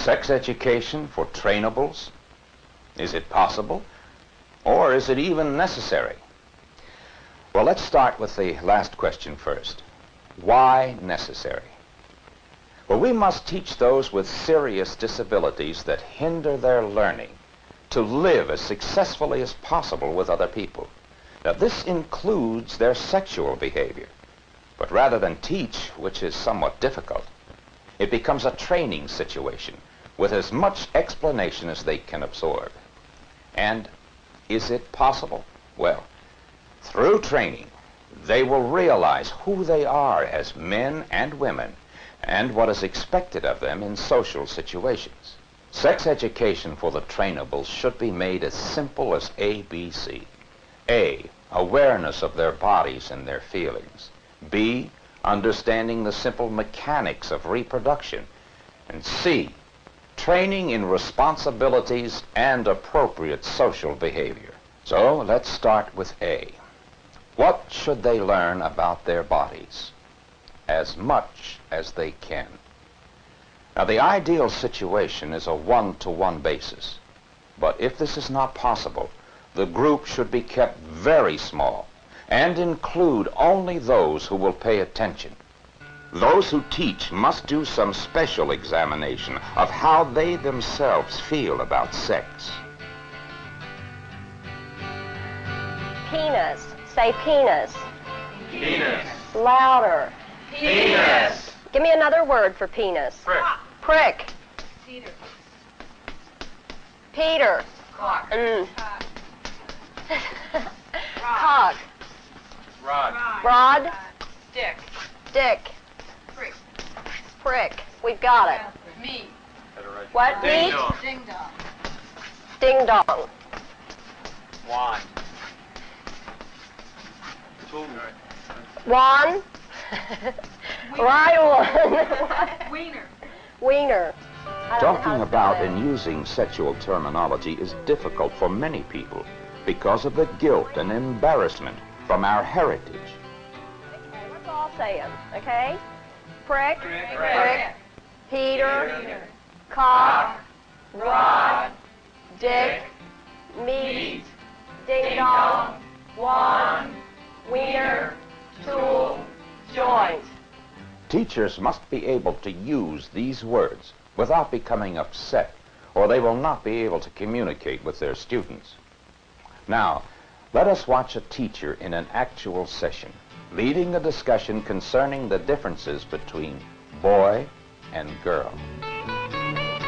Sex education for trainables? Is it possible? Or is it even necessary? Well, let's start with the last question first. Why necessary? Well, we must teach those with serious disabilities that hinder their learning to live as successfully as possible with other people. Now, this includes their sexual behavior. But rather than teach, which is somewhat difficult, it becomes a training situation with as much explanation as they can absorb. And is it possible? Well, through training, they will realize who they are as men and women and what is expected of them in social situations. Sex education for the trainables should be made as simple as ABC. A, awareness of their bodies and their feelings. B, understanding the simple mechanics of reproduction. And C, training in responsibilities and appropriate social behavior. So let's start with A. What should they learn about their bodies? As much as they can. Now, the ideal situation is a one-to-one basis. But if this is not possible, the group should be kept very small and include only those who will pay attention. Those who teach must do some special examination of how they themselves feel about sex. Penis. Say penis. Penis. Louder. Penis. Give me another word for penis. Prick. Prick. Cedar. Peter. Clock. Cock. Rod. Rod. Dick. Dick. Prick. Prick. We've got it. Me. What? Ding Meat? dong. Ding dong. Ding dong. Wand. Tool. One. Right one. Wiener. Wiener. I don't know how Talking to about spell it. and using sexual terminology is difficult for many people because of the guilt and embarrassment from our heritage. Okay, let's all say them, okay? Prick. Prick. Peter. Cock. Rod. Dick. Meat. Ding dong. Wand. Wiener. Tool. Joint. Teachers must be able to use these words without becoming upset, or they will not be able to communicate with their students. Now, let us watch a teacher in an actual session, leading a discussion concerning the differences between boy and girl.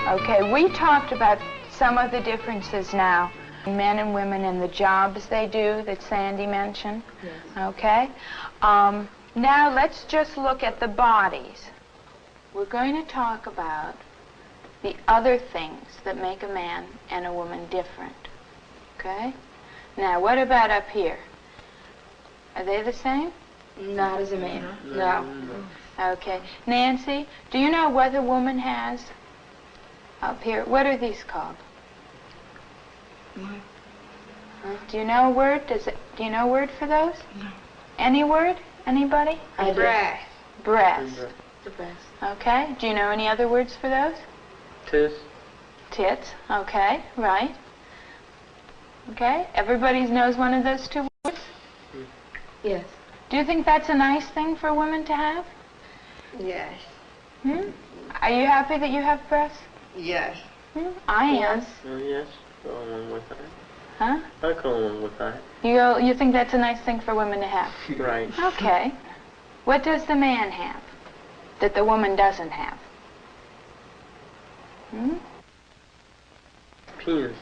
Okay, we talked about some of the differences now, men and women and the jobs they do that Sandy mentioned. Yes. Okay? Now let's just look at the bodies. We're going to talk about the other things that make a man and a woman different. Okay? Now, what about up here? Are they the same? Not as a man. No. Okay. Nancy, do you know what a woman has up here? What are these called? Do you know a word? Do you know a word for those? No. Any word? Anybody? I do. Breast. The breast. Okay. Do you know any other words for those? Tits. Tits. Okay. Right. Okay. Everybody knows one of those two words? Yes. Do you think that's a nice thing for a woman to have? Yes. Hmm? Are you happy that you have breasts? Yes. Hmm? I am. Yes. Oh, yes. Go along with that. Huh? I go along with that. You think that's a nice thing for women to have? Right. Okay. What does the man have that the woman doesn't have? Hmm? Penis.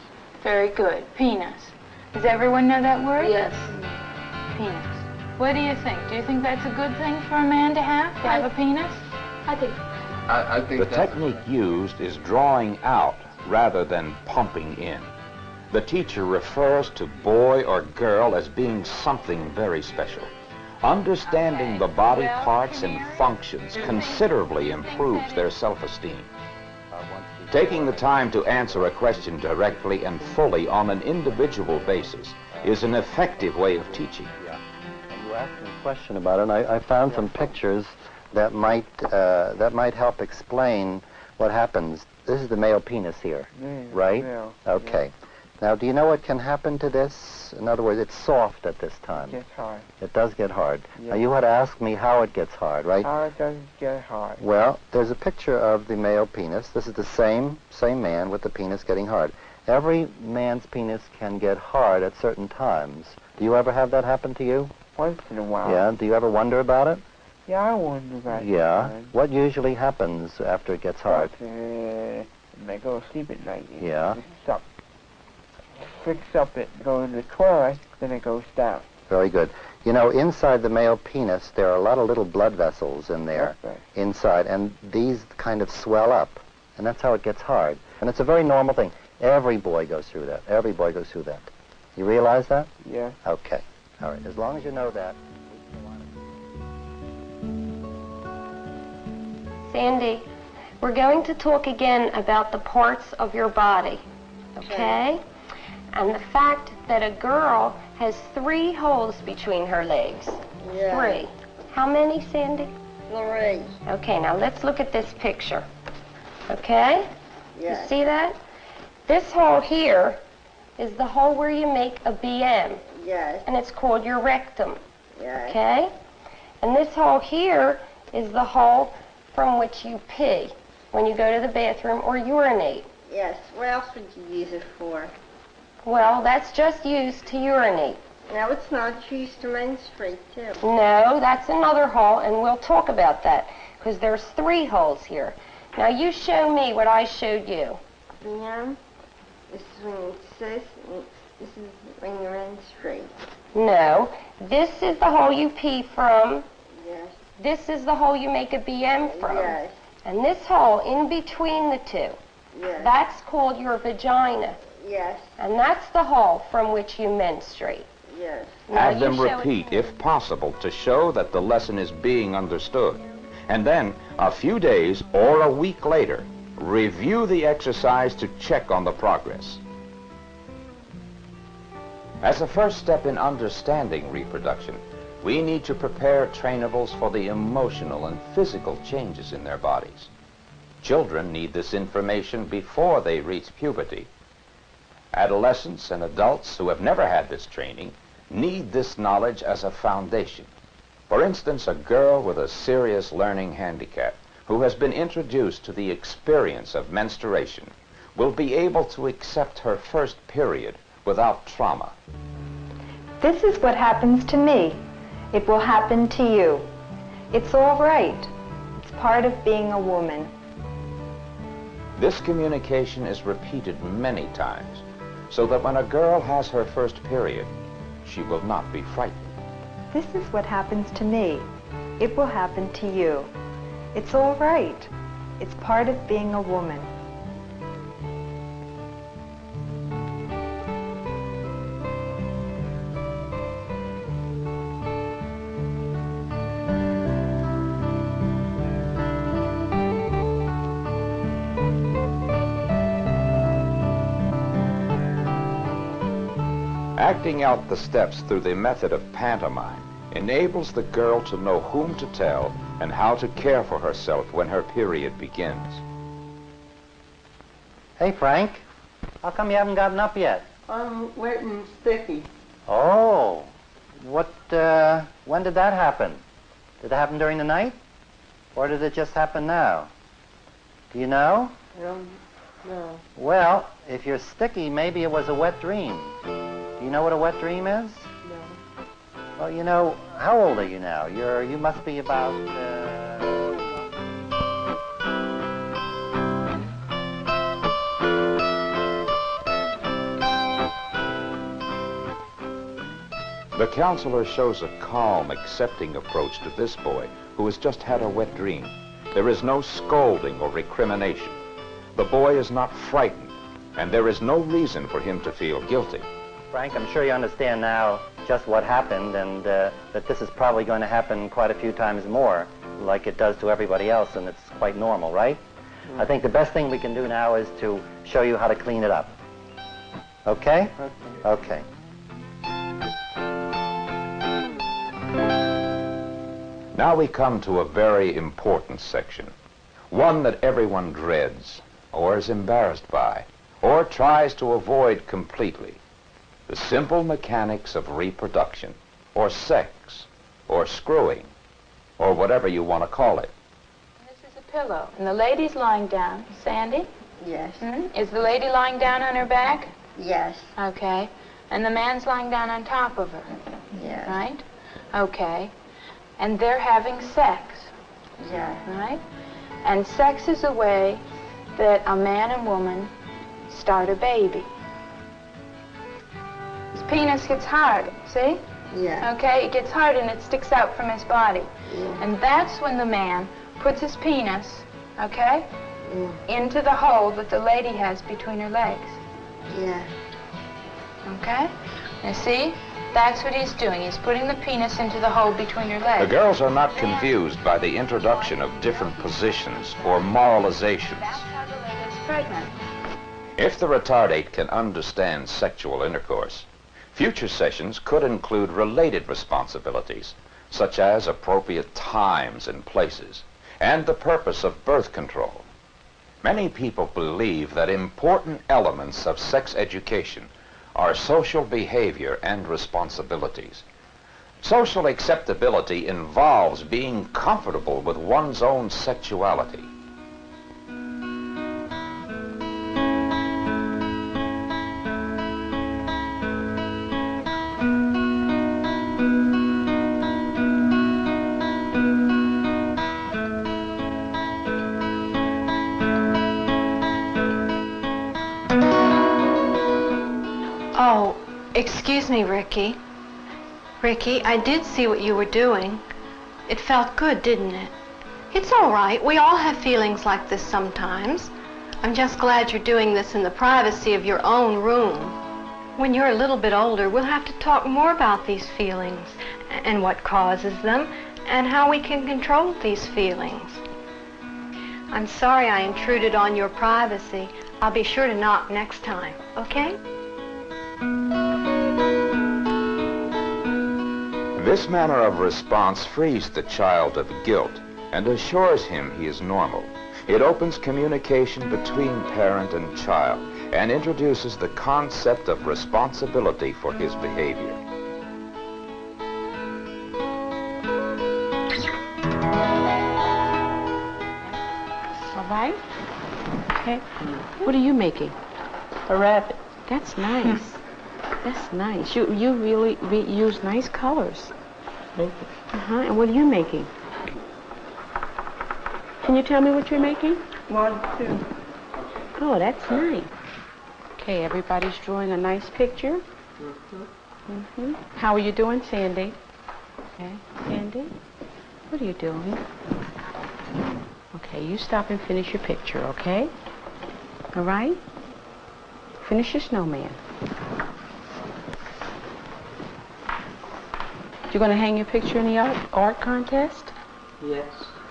Very good. Penis. Does everyone know that word? Yes. Penis. What do you think? Do you think that's a good thing for a man to have a penis? I think. I think The technique used is drawing out rather than pumping in. The teacher refers to boy or girl as being something very special. Understanding the body parts and functions considerably improves their self-esteem. Taking the time to answer a question directly and fully on an individual basis is an effective way of teaching. You asked me a question about it, and I found some pictures that might help explain what happens. this is the male penis here, Yeah, right? yeah, Okay. Now, do you know what can happen to this? In other words, it's soft at this time. It gets hard. It does get hard. Yeah. Now, you had to ask me how it gets hard, right? How it doesn't get hard. Well, there's a picture of the male penis. This is the same man with the penis getting hard. Every man's penis can get hard at certain times. Do you ever have that happen to you? Once in a while. Yeah. Do you ever wonder about it? Yeah, I wonder about Yeah. that. What usually happens after it gets hard? I go to sleep at night. Yeah. Fix up it, go in the toilet, then it goes down. Very good. You know, inside the male penis, there are a lot of little blood vessels in there, That's right. inside, and these kind of swell up, and that's how it gets hard. And it's a very normal thing. Every boy goes through that. Every boy goes through that. You realize that? Yeah. Okay. All right. As long as you know that. Sandy, we're going to talk again about the parts of your body, okay? And the fact that a girl has 3 holes between her legs. Yeah. 3. How many, Sandy? 3. Okay, now let's look at this picture. Okay? Yes. You see that? This hole here is the hole where you make a BM, Yes. and it's called your rectum. Yes. Okay? And this hole here is the hole from which you pee when you go to the bathroom or urinate. Yes. What else would you use it for? Well, that's just used to urinate. No, it's not. It's used to menstruate, too. No, that's another hole, and we'll talk about that, because there's 3 holes here. Now, you show me what I showed you. BM. This is when you cis, and this is when you menstruate. No, this is the hole you pee from. Yes. This is the hole you make a BM from. Yes. And this hole in between the 2, Yes. that's called your vagina. Yes. And that's the hole from which you menstruate. Yes. Now, Have them you show it repeat, to me. if possible, to show that the lesson is being understood. And then, a few days or a week later, review the exercise to check on the progress. As a first step in understanding reproduction, we need to prepare trainables for the emotional and physical changes in their bodies. Children need this information before they reach puberty. Adolescents and adults who have never had this training need this knowledge as a foundation. For instance, a girl with a serious learning handicap who has been introduced to the experience of menstruation will be able to accept her first period without trauma. This is what happens to me. It will happen to you. It's all right. It's part of being a woman. This communication is repeated many times so that when a girl has her first period, she will not be frightened. This is what happens to me. It will happen to you. It's all right. It's part of being a woman. Acting out the steps through the method of pantomime enables the girl to know whom to tell and how to care for herself when her period begins. Hey, Frank. How come you haven't gotten up yet? I'm waiting sticky. Oh. When did that happen? Did it happen during the night? Or did it just happen now? Do you know? No. Well, if you're sticky, maybe it was a wet dream. Do you know what a wet dream is? No. Well, you know, how old are you now? You must be about, The counselor shows a calm, accepting approach to this boy who has just had a wet dream. There is no scolding or recrimination. The boy is not frightened, and there is no reason for him to feel guilty. Frank, I'm sure you understand now just what happened and that this is probably going to happen quite a few times more, like it does to everybody else, and it's quite normal, right? I think the best thing we can do now is to show you how to clean it up. Okay? Okay. Now we come to a very important section, one that everyone dreads, or is embarrassed by, or tries to avoid completely the simple mechanics of reproduction, or sex, or screwing, or whatever you want to call it. This is a pillow, and the lady's lying down. Sandy? Yes. Is the lady lying down on her back? Yes. Okay. And the man's lying down on top of her? Yes. Right? Okay. And they're having sex? Yes. Right? And sex is a way that a man and woman start a baby. His penis gets hard, see? Yes. Okay, it gets hard and it sticks out from his body. Yeah. And that's when the man puts his penis, okay, Yeah. into the hole that the lady has between her legs. Yeah. Okay? Now see? That's what he's doing. He's putting the penis into the hole between her legs. The girls are not confused by the introduction of different positions or moralizations. That's how the lady gets pregnant. If the retardate can understand sexual intercourse, future sessions could include related responsibilities, such as appropriate times and places, and the purpose of birth control. Many people believe that important elements of sex education are social behavior and responsibilities. Social acceptability involves being comfortable with one's own sexuality. Oh, excuse me, Ricky. Ricky, I did see what you were doing. It felt good, didn't it? It's all right. We all have feelings like this sometimes. I'm just glad you're doing this in the privacy of your own room. When you're a little bit older, we'll have to talk more about these feelings and what causes them and how we can control these feelings. I'm sorry I intruded on your privacy. I'll be sure to knock next time, okay? This manner of response frees the child of guilt and assures him he is normal. It opens communication between parent and child and introduces the concept of responsibility for his behavior. All right. Okay. What are you making? A rabbit. That's nice. That's nice. You really use nice colors. Thank you. And what are you making? Can you tell me what you're making? 1, 2. Oh, that's nice. Okay, everybody's drawing a nice picture. How are you doing, Sandy? Okay, Sandy, what are you doing? Okay, you stop and finish your picture, okay? All right? Finish your snowman. You're going to hang your picture in the art contest? Yes.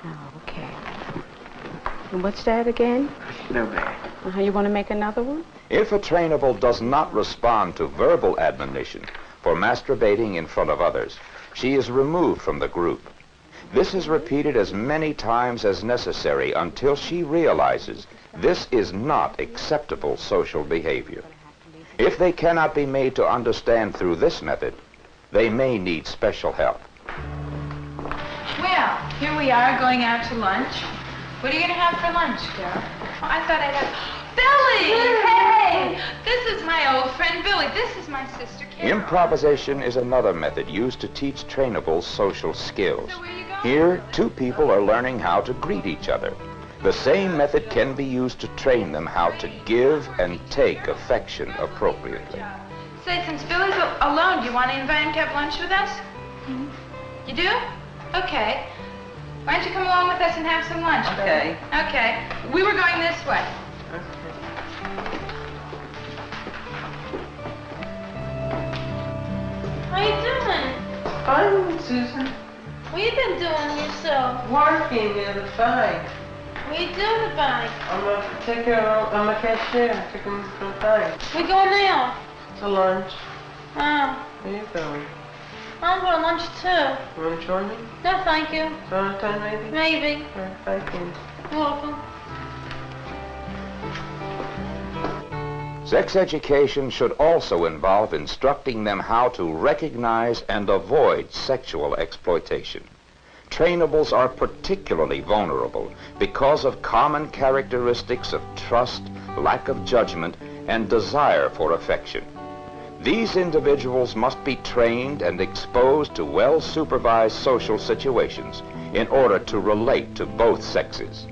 Oh, okay. And what's that again? Snowman. You want to make another one? If a trainable does not respond to verbal admonition for masturbating in front of others, she is removed from the group. This is repeated as many times as necessary until she realizes this is not acceptable social behavior. If they cannot be made to understand through this method, they may need special help. Well, here we are going out to lunch. What are you going to have for lunch, Carol? Oh, I thought I'd have... Billy! Hey! This is my old friend Billy. This is my sister Carol. Improvisation is another method used to teach trainables social skills. So where are you going? Here, two people are learning how to greet each other. The same method can be used to train them how to give and take affection appropriately. Say, since Billy's alone, do you want to invite him to have lunch with us? You do? Okay. Why don't you come along with us and have some lunch, Okay. Billy? Okay. We were going this way. How you doing? Fine, Susan. What you been doing yourself? Working at the bank. What you doing at the bank? I'm a cashier. Taking some time. We going now? To lunch. Oh, Where you going? I'm going to lunch too. You want to join me? No, thank you. Some time maybe? Maybe. All right, thank you. You're welcome. Sex education should also involve instructing them how to recognize and avoid sexual exploitation. Trainables are particularly vulnerable because of common characteristics of trust, lack of judgment, and desire for affection. These individuals must be trained and exposed to well-supervised social situations in order to relate to both sexes.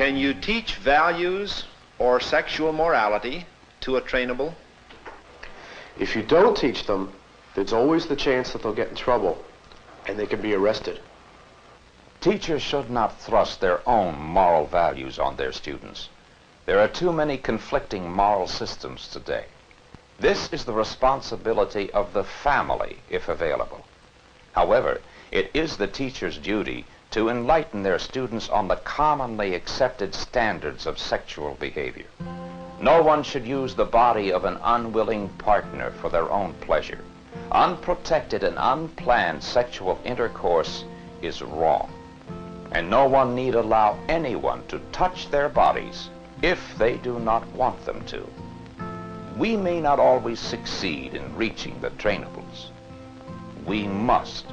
Can you teach values or sexual morality to a trainable? If you don't teach them, there's always the chance that they'll get in trouble and they can be arrested. Teachers should not thrust their own moral values on their students. There are too many conflicting moral systems today. This is the responsibility of the family, if available. However, it is the teacher's duty to enlighten their students on the commonly accepted standards of sexual behavior. No one should use the body of an unwilling partner for their own pleasure. Unprotected and unplanned sexual intercourse is wrong, and no one need allow anyone to touch their bodies if they do not want them to. We may not always succeed in reaching the trainables. We must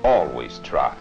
always try.